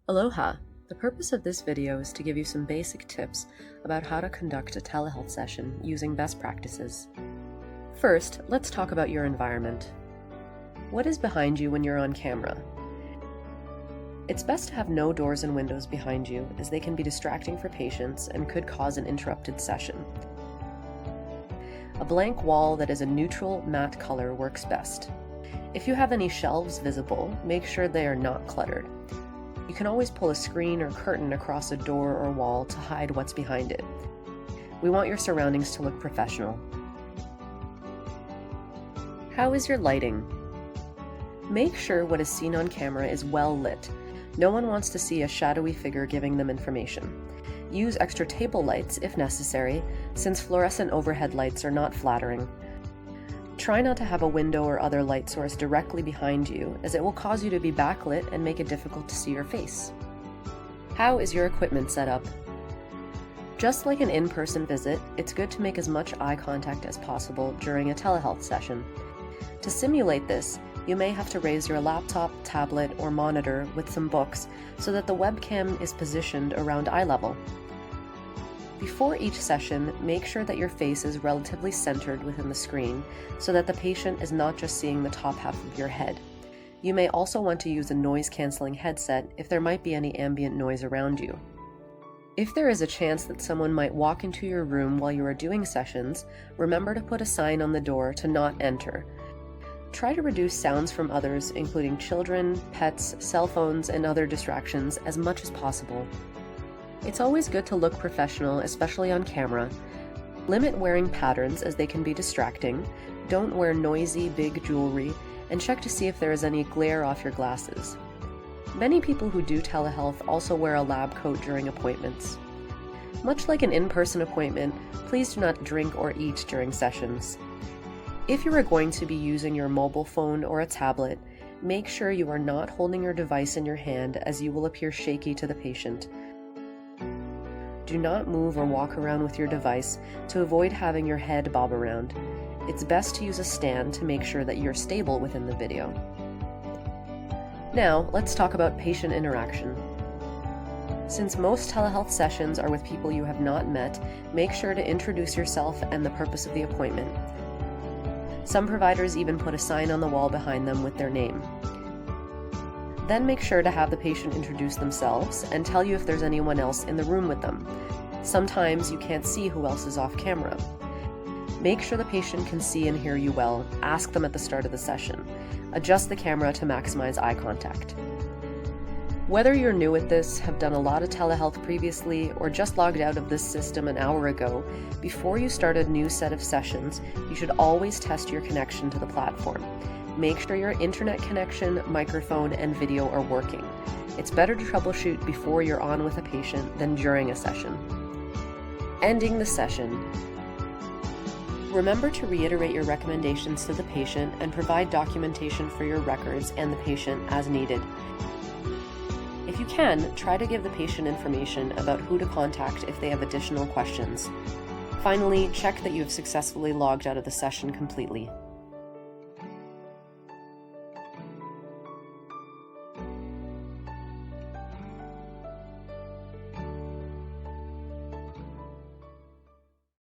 Aloha! The purpose of this video is to give you some basic tips about how to conduct a telehealth session using best practices. First, let's talk about your environment. What is behind you when you're on camera? It's best to have no doors and windows behind you, as they can be distracting for patients and could cause an interrupted session. A blank wall that is a neutral matte color works best. If you have any shelves visible, make sure they are not cluttered. You can always pull a screen or curtain across a door or wall to hide what's behind it. We want your surroundings to look professional. How is your lighting? Make sure what is seen on camera is well lit. No one wants to see a shadowy figure giving them information. Use extra table lights if necessary, since fluorescent overhead lights are not flattering. Try not to have a window or other light source directly behind you, as it will cause you to be backlit and make it difficult to see your face. How is your equipment set up? Just like an in-person visit, it's good to make as much eye contact as possible during a telehealth session. To simulate this, you may have to raise your laptop, tablet, or monitor with some books so that the webcam is positioned around eye level. Before each session, make sure that your face is relatively centered within the screen so that the patient is not just seeing the top half of your head. You may also want to use a noise-canceling headset if there might be any ambient noise around you. If there is a chance that someone might walk into your room while you are doing sessions, remember to put a sign on the door to not enter. Try to reduce sounds from others, including children, pets, cell phones, and other distractions, as much as possible. It's always good to look professional, especially on camera. Limit wearing patterns, as they can be distracting. Don't wear noisy, big jewelry, and check to see if there is any glare off your glasses. Many people who do telehealth also wear a lab coat during appointments. Much like an in-person appointment, please do not drink or eat during sessions. If you are going to be using your mobile phone or a tablet, make sure you are not holding your device in your hand, as you will appear shaky to the patient. Do not move or walk around with your device to avoid having your head bob around. It's best to use a stand to make sure that you're stable within the video. Now, let's talk about patient interaction. Since most telehealth sessions are with people you have not met, make sure to introduce yourself and the purpose of the appointment. Some providers even put a sign on the wall behind them with their name. Then make sure to have the patient introduce themselves and tell you if there's anyone else in the room with them. Sometimes you can't see who else is off camera. Make sure the patient can see and hear you well. Ask them at the start of the session. Adjust the camera to maximize eye contact. Whether you're new at this, have done a lot of telehealth previously, or just logged out of this system an hour ago, before you start a new set of sessions, you should always test your connection to the platform. Make sure your internet connection, microphone, and video are working. It's better to troubleshoot before you're on with a patient than during a session. Ending the session. Remember to reiterate your recommendations to the patient and provide documentation for your records and the patient as needed. If you can, try to give the patient information about who to contact if they have additional questions. Finally, check that you have successfully logged out of the session completely.